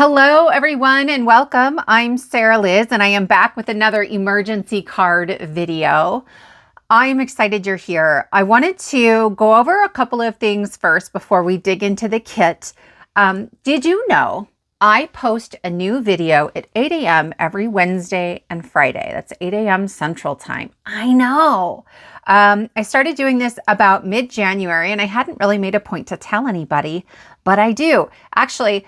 Hello, everyone, and welcome. I'm Sarah Liz, and I am back with another emergency card video. I am excited you're here. I wanted to go over a couple of things first before we dig into the kit. Did you know I post a new video at 8 a.m. every Wednesday and Friday? That's 8 a.m. Central Time. I know. I started doing this about mid-January, and I hadn't really made a point to tell anybody, but I do. Actually,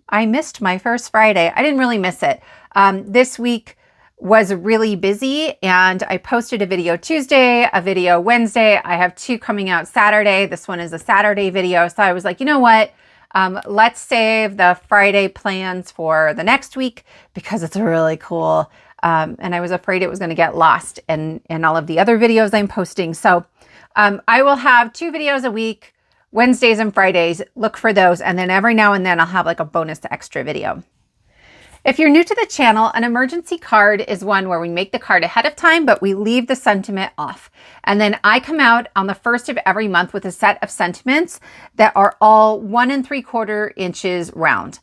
I missed my first Friday. I didn't really miss it. This week was really busy, and I posted a video Tuesday, a video Wednesday. I have two coming out Saturday. This one is a Saturday video. So I was like, you know what? Let's save the Friday plans for the next week because it's really cool. And I was afraid it was going to get lost in all of the other videos I'm posting. So I will have 2 videos a week, Wednesdays and Fridays. Look for those. And then every now and then I'll have like a bonus extra video. If you're new to the channel, an emergency card is one where we make the card ahead of time, but we leave the sentiment off. And then I come out on the first of every month with a set of sentiments that are all 1 3/4 inches round.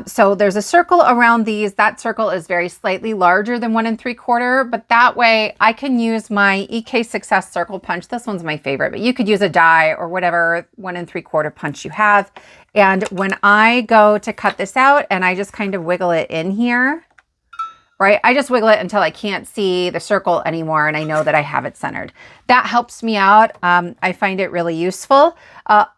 So there's a circle around these. That circle is very slightly larger than 1 3/4, but that way I can use my EK Success Circle Punch. This one's my favorite, but you could use a die or whatever 1 3/4 punch you have. And when I go to cut this out and I just kind of wiggle it in here, right? I just wiggle it until I can't see the circle anymore and I know that I have it centered. That helps me out. I find it really useful.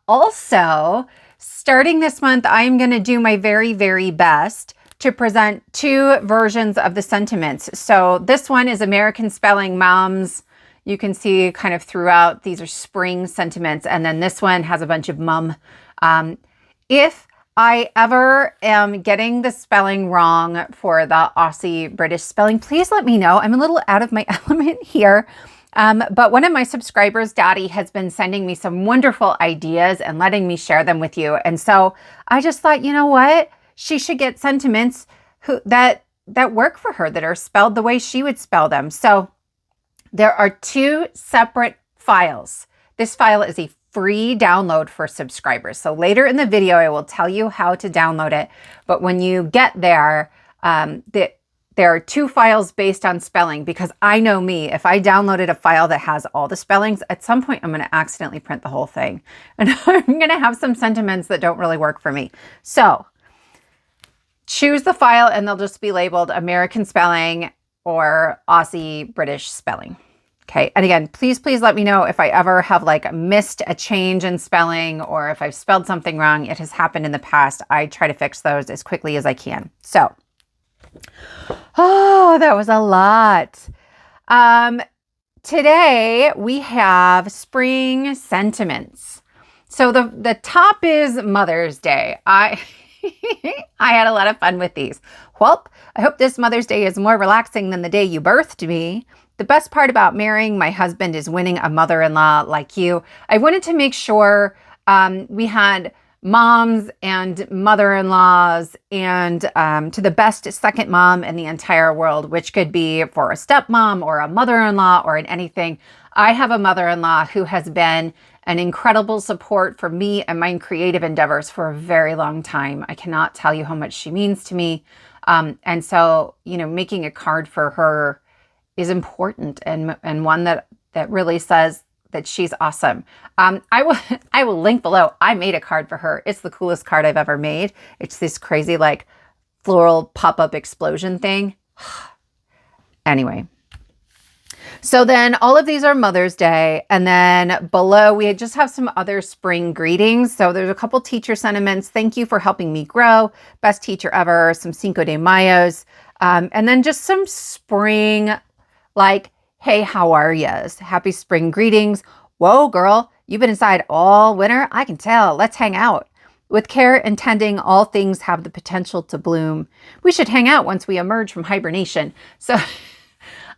Also, starting this month, I'm going to do my very, very best to present 2 versions of the sentiments. So this one is American Spelling Moms. You can see kind of throughout, these are spring sentiments. And then this one has a bunch of mum. If I ever am getting the spelling wrong for the Aussie British spelling, please let me know. I'm a little out of my element here. But one of my subscribers, Daddy, has been sending me some wonderful ideas and letting me share them with you. And so I just thought, you know what? She should get sentiments that work for her, that are spelled the way she would spell them. So there are 2 separate files. This file is a free download for subscribers. So later in the video, I will tell you how to download it. But when you get there, there are 2 files based on spelling, because I know me, if I downloaded a file that has all the spellings, at some point I'm going to accidentally print the whole thing. And I'm going to have some sentiments that don't really work for me. So choose the file and they'll just be labeled American Spelling or Aussie British Spelling. Okay. And again, please let me know if I ever have like missed a change in spelling or if I've spelled something wrong. It has happened in the past. I try to fix those as quickly as I can. So, oh, that was a lot. Today we have spring sentiments. So the top is Mother's Day. I had a lot of fun with these. Well, I hope this Mother's Day is more relaxing than the day you birthed me. The best part about marrying my husband is winning a mother-in-law like you. I wanted to make sure we had moms and mother-in-laws and to the best second mom in the entire world, which could be for a stepmom or a mother-in-law or in anything. I have a mother-in-law who has been an incredible support for me and my creative endeavors for a very long time. I cannot tell you how much she means to me. And so, you know, making a card for her is important and one that really says that she's awesome. I will link below. I made a card for her. It's the coolest card I've ever made. It's this crazy like floral pop-up explosion thing. Anyway. So then all of these are Mother's Day. And then below we just have some other spring greetings. So there's a couple teacher sentiments. Thank you for helping me grow. Best teacher ever. Some Cinco de Mayos. And then just some spring, like, hey, how are yas? Happy spring greetings. Whoa, girl, you've been inside all winter? I can tell. Let's hang out. With care and tending, all things have the potential to bloom. We should hang out once we emerge from hibernation. So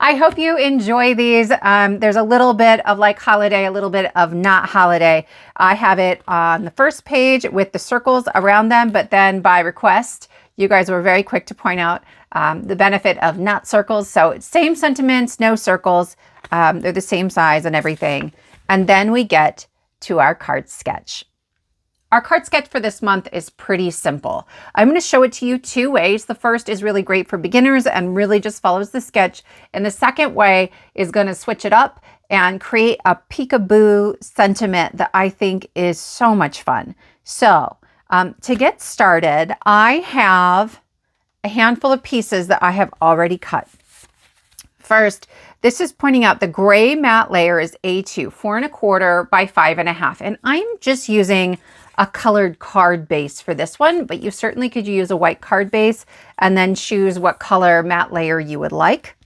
I hope you enjoy these. There's a little bit of like holiday, a little bit of not holiday. I have it on the first page with the circles around them, but then by request, you guys were very quick to point out the benefit of not circles. So it's same sentiments, no circles. They're the same size and everything. And then we get to our card sketch. Our card sketch for this month is pretty simple. I'm going to show it to you two ways. The first is really great for beginners and really just follows the sketch. And the second way is going to switch it up and create a peekaboo sentiment that I think is so much fun. So to get started, I have a handful of pieces that I have already cut. First, this is pointing out the gray matte layer is A2, 4 1/4 by 5 1/2. And I'm just using a colored card base for this one, but you certainly could use a white card base and then choose what color matte layer you would like.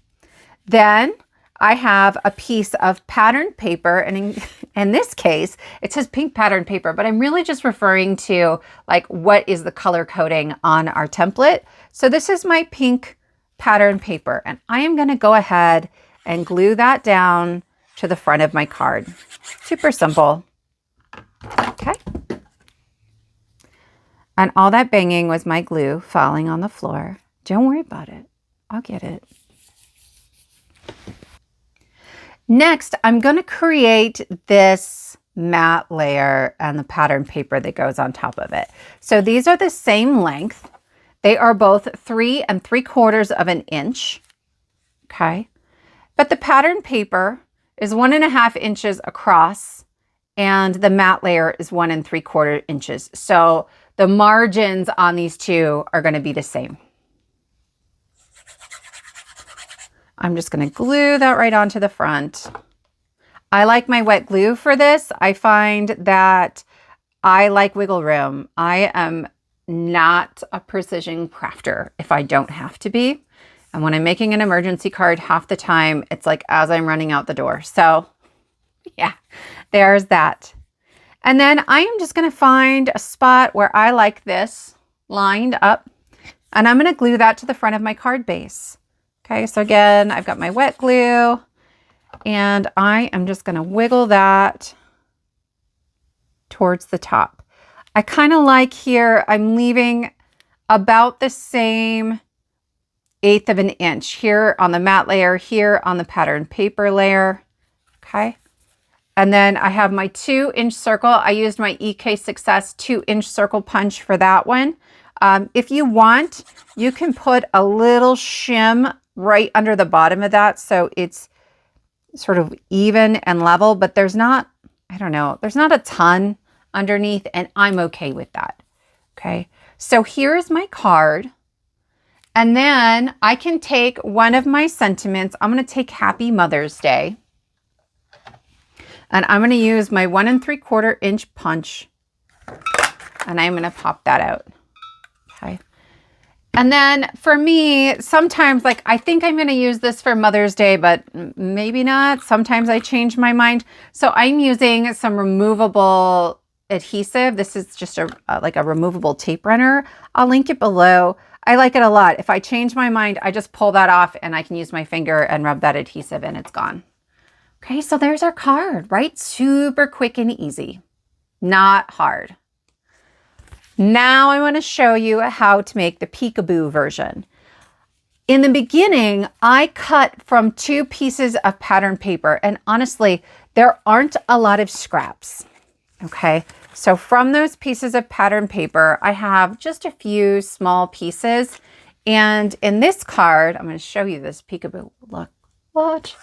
Then I have a piece of patterned paper, and in this case, it says pink patterned paper, but I'm really just referring to like what is the color coding on our template. So this is my pink patterned paper, and I am going to go ahead and glue that down to the front of my card. Super simple. Okay. And all that banging was my glue falling on the floor. Don't worry about it. I'll get it. Next, I'm going to create this matte layer and the pattern paper that goes on top of it. So these are the same length. They are both 3 3/4 inches. Okay. But the pattern paper is 1 1/2 inches across and the matte layer is 1 3/4 inches. So the margins on these two are going to be the same. I'm just going to glue that right onto the front. I like my wet glue for this. I find that I like wiggle room. I am not a precision crafter if I don't have to be. And when I'm making an emergency card, half the time it's like as I'm running out the door. So yeah, there's that. And then I am just going to find a spot where I like this lined up, and I'm going to glue that to the front of my card base. Okay, so again, I've got my wet glue, and I am just going to wiggle that towards the top. I kind of like here, I'm leaving about the same 1/8 inch here on the matte layer, here on the patterned paper layer. Okay. And then I have my 2-inch circle. I used my EK Success 2-inch circle punch for that one. If you want, you can put a little shim right under the bottom of that so it's sort of even and level, but there's not, I don't know, there's not a ton underneath, and I'm okay with that. Okay, so here's my card. And then I can take one of my sentiments. I'm going to take Happy Mother's Day. And I'm going to use my 1 3/4 inch punch, and I'm going to pop that out. Okay. And then for me, sometimes like I think I'm going to use this for Mother's Day, but maybe not. Sometimes I change my mind. So I'm using some removable adhesive. This is just like a removable tape runner. I'll link it below. I like it a lot. If I change my mind, I just pull that off and I can use my finger and rub that adhesive and it's gone. Okay, so there's our card, right? Super quick and easy, not hard. Now I want to show you how to make the Peekaboo version. In the beginning, I cut from 2 pieces of pattern paper, and honestly, there aren't a lot of scraps. Okay, so from those pieces of pattern paper, I have just a few small pieces. And in this card, I'm going to show you this Peekaboo. Look, watch.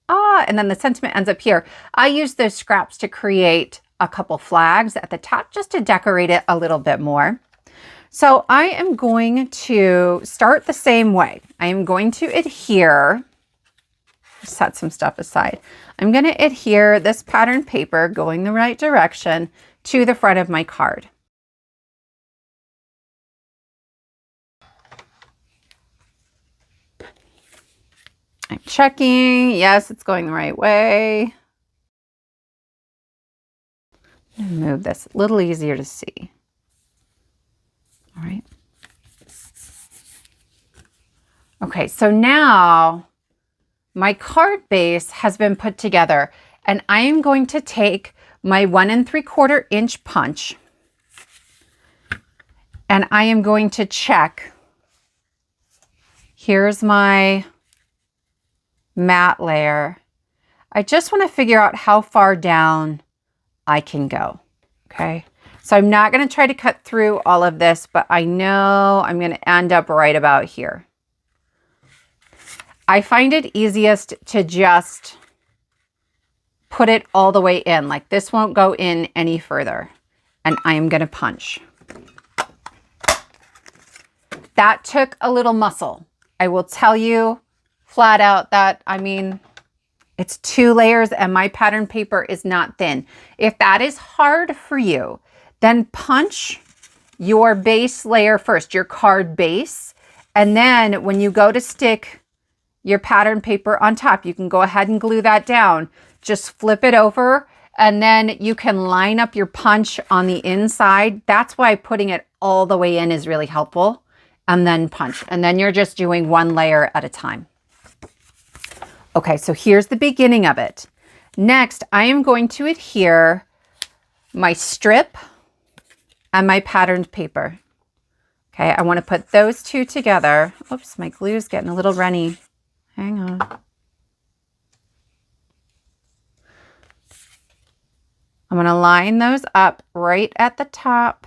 And then the sentiment ends up here. I use those scraps to create a couple flags at the top just to decorate it a little bit more. So I am going to start the same way. I am going to adhere, set some stuff aside. I'm going to adhere this pattern paper going the right direction to the front of my card. I'm checking. Yes, it's going the right way. Move this a little easier to see. All right. Okay, so now my card base has been put together, and I am going to take my 1 3/4 inch punch, and I am going to check. Here's my matte layer. I just want to figure out how far down I can go. Okay, So I'm not going to try to cut through all of this, but I know I'm going to end up right about here. I find it easiest to just put it all the way in. Like this won't go in any further. And I am going to punch. That took a little muscle. I will tell you flat out that, I mean, it's 2 layers and my pattern paper is not thin. If that is hard for you, then punch your base layer first, your card base. And then when you go to stick your pattern paper on top, you can go ahead and glue that down. Just flip it over and then you can line up your punch on the inside. That's why putting it all the way in is really helpful. And then punch. And then you're just doing 1 layer at a time. Okay, so here's the beginning of it. Next, I am going to adhere my strip and my patterned paper. Okay, I want to put those 2 together. Oops, my glue's getting a little runny. Hang on. I'm going to line those up right at the top.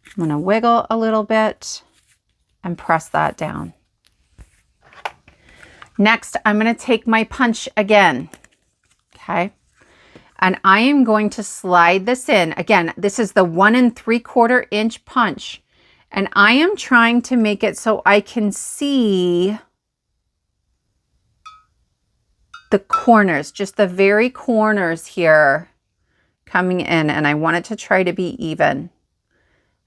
I'm going to wiggle a little bit and press that down. Next, I'm going to take my punch again. Okay. And I am going to slide this in. Again, this is the 1 3/4 inch punch. And I am trying to make it so I can see the corners, just the very corners here coming in. And I want it to try to be even.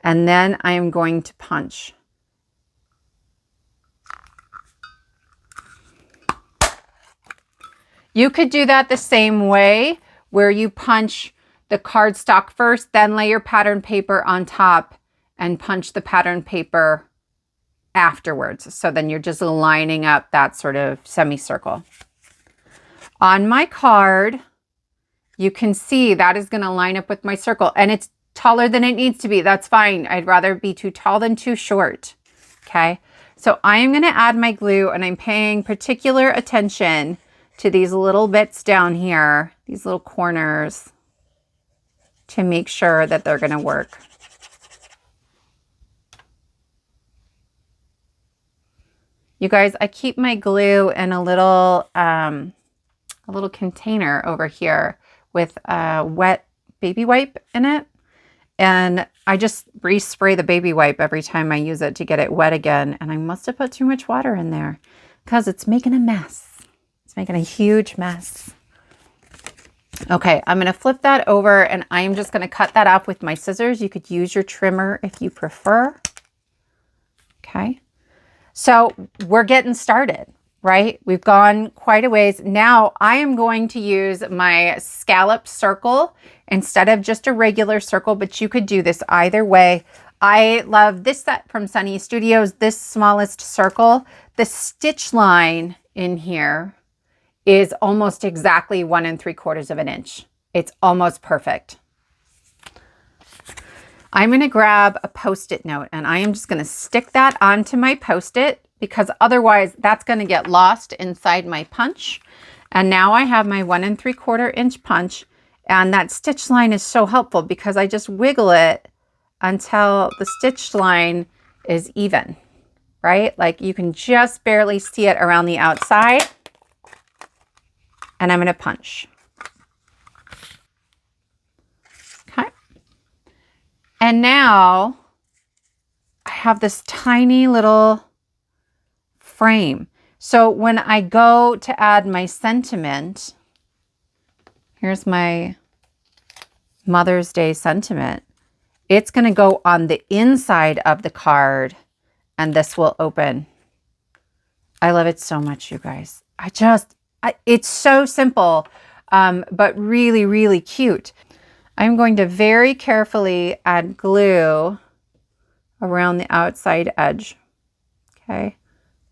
And then I am going to punch. You could do that the same way where you punch the cardstock first, then lay your pattern paper on top and punch the pattern paper afterwards. So then you're just lining up that sort of semicircle. On my card, you can see that is going to line up with my circle and it's taller than it needs to be. That's fine. I'd rather be too tall than too short. Okay. So I am going to add my glue and I'm paying particular attention to these little bits down here, these little corners, to make sure that they're going to work. You guys, I keep my glue in a little container over here with a wet baby wipe in it. And I just respray the baby wipe every time I use it to get it wet again. And I must have put too much water in there because it's making a mess. It's making a huge mess. Okay, I'm going to flip that over and I'm just going to cut that off with my scissors. You could use your trimmer if you prefer. Okay, so we're getting started, right? We've gone quite a ways. Now I am going to use my scallop circle instead of just a regular circle, but you could do this either way. I love this set from Sunny Studios, this smallest circle. The stitch line in here is almost exactly 1 3/4 inch. It's almost perfect. I'm going to grab a Post-it note and I am just going to stick that onto my Post-it because otherwise that's going to get lost inside my punch. And now I have my 1 3/4 inch punch and that stitch line is so helpful because I just wiggle it until the stitch line is even, right? Like you can just barely see it around the outside. And I'm going to punch. Okay. And now I have this tiny little frame. So when I go to add my sentiment, here's my Mother's Day sentiment. It's going to go on the inside of the card and this will open. I love it so much, you guys. It's so simple, but really, really cute. I'm going to very carefully add glue around the outside edge. Okay,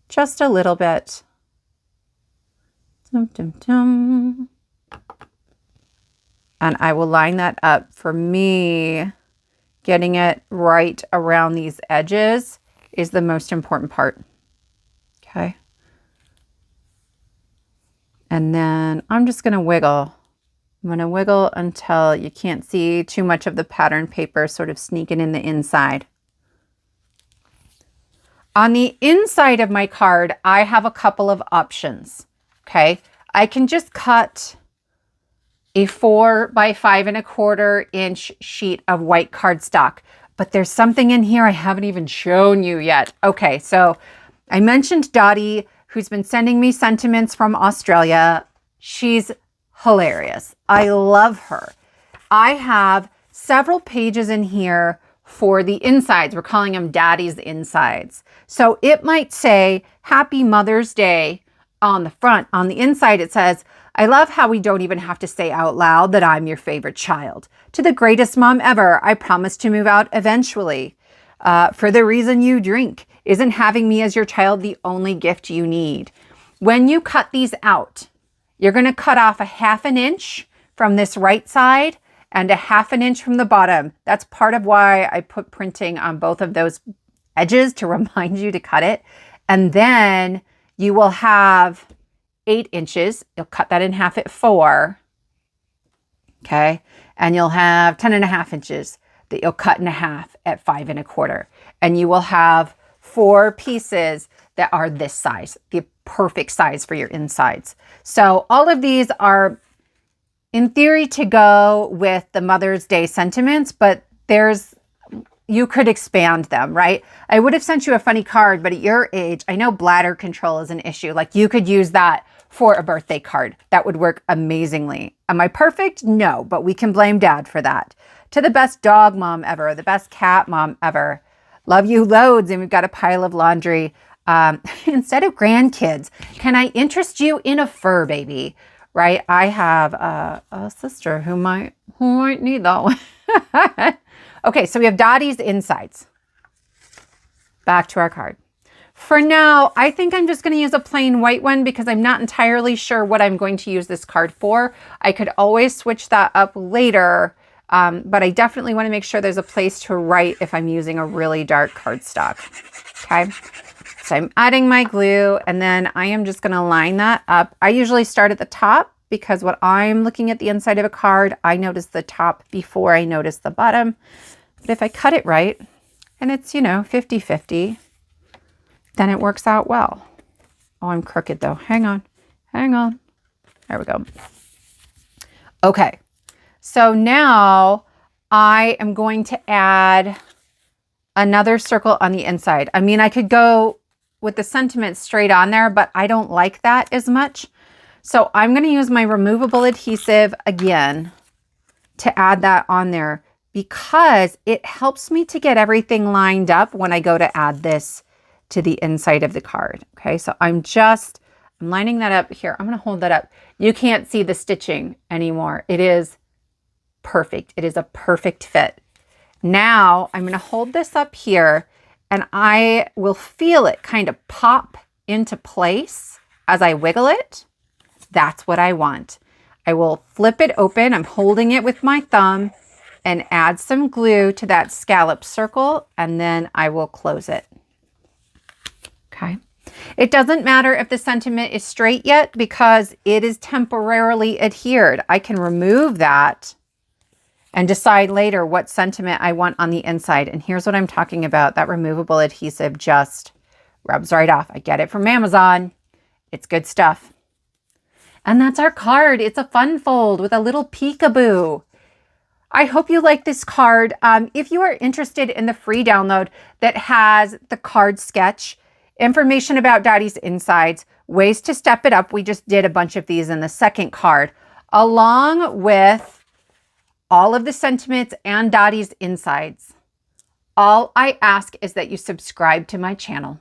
just a little bit. Dum, dum, dum. And I will line that up. For me, getting it right around these edges is the most important part. Okay. And then I'm just going to wiggle I'm going to wiggle until you can't see too much of the pattern paper sort of sneaking in the inside. On the inside of my card, I have a couple of options, okay? I can just cut a 4 by 5 1/4 inch sheet of white cardstock, but there's something in here I haven't even shown you yet. Okay, so I mentioned Dottie, who's been sending me sentiments from Australia. She's hilarious. I love her. I have several pages in here for the insides. We're calling them Daddy's insides. So it might say Happy Mother's Day on the front. On the inside, it says, I love how we don't even have to say out loud that I'm your favorite child. To the greatest mom ever, I promise to move out eventually. For the reason you drink, isn't having me as your child the only gift you need? When you cut these out, you're going to cut off a 1/2 inch from this right side and a 1/2 inch from the bottom. That's part of why I put printing on both of those edges to remind you to cut it. And then you will have 8 inches. You'll cut that in half at 4. Okay. And you'll have 10.5 inches that you'll cut in half at 5 1/4. And you will have 4 pieces that are this size, the perfect size for your insides. So all of these are in theory to go with the Mother's Day sentiments, but you could expand them, right? I would have sent you a funny card, but at your age, I know bladder control is an issue. Like you could use that for a birthday card. That would work amazingly. Am I perfect? No, but we can blame Dad for that. To the best dog mom ever, the best cat mom ever. Love you loads, and we've got a pile of laundry. Instead of grandkids, can I interest you in a fur baby? Right? I have a sister who might need that one. Okay, so we have Dottie's insides. Back to our card. For now, I think I'm just going to use a plain white one because I'm not entirely sure what I'm going to use this card for. I could always switch that up later, but I definitely want to make sure there's a place to write if I'm using a really dark cardstock. Okay, so I'm adding my glue, and then I am just going to line that up. I usually start at the top because when I'm looking at the inside of a card, I notice the top before I notice the bottom. But if I cut it right, and it's, 50-50, then it works out well. Oh, I'm crooked though. Hang on. There we go. Okay, so now I am going to add another circle on the inside. I mean, I could go with the sentiment straight on there, but I don't like that as much. So I'm going to use my removable adhesive again to add that on there because it helps me to get everything lined up when I go to add this to the inside of the card. Okay, so I'm lining that up here. I'm going to hold that up. You can't see the stitching anymore. It is perfect. It is a perfect fit. Now I'm going to hold this up here and I will feel it kind of pop into place as I wiggle it. That's what I want. I will flip it open. I'm holding it with my thumb and add some glue to that scallop circle, and then I will close it. Okay. It doesn't matter if the sentiment is straight yet because it is temporarily adhered. I can remove that and decide later what sentiment I want on the inside. And here's what I'm talking about. That removable adhesive just rubs right off. I get it from Amazon. It's good stuff. And that's our card. It's a fun fold with a little peekaboo. I hope you like this card. If you are interested in the free download that has the card sketch, information about Dottie's insides, ways to step it up. We just did a bunch of these in the second card, along with all of the sentiments and Dottie's insides. All I ask is that you subscribe to my channel.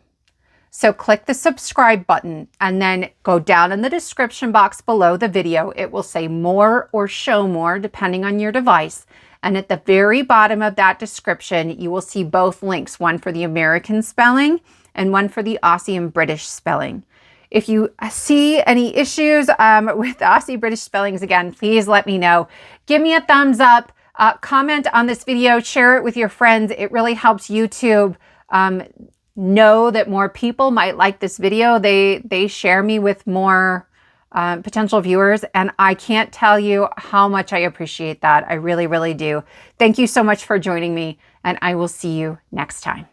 So click the subscribe button and then go down in the description box below the video. It will say more or show more depending on your device. And at the very bottom of that description, you will see both links, one for the American spelling and one for the Aussie and British spelling. If you see any issues with Aussie British spellings, again, please let me know. Give me a thumbs up, comment on this video, share it with your friends. It really helps YouTube know that more people might like this video. They share me with more potential viewers. And I can't tell you how much I appreciate that. I really, really do. Thank you so much for joining me, and I will see you next time.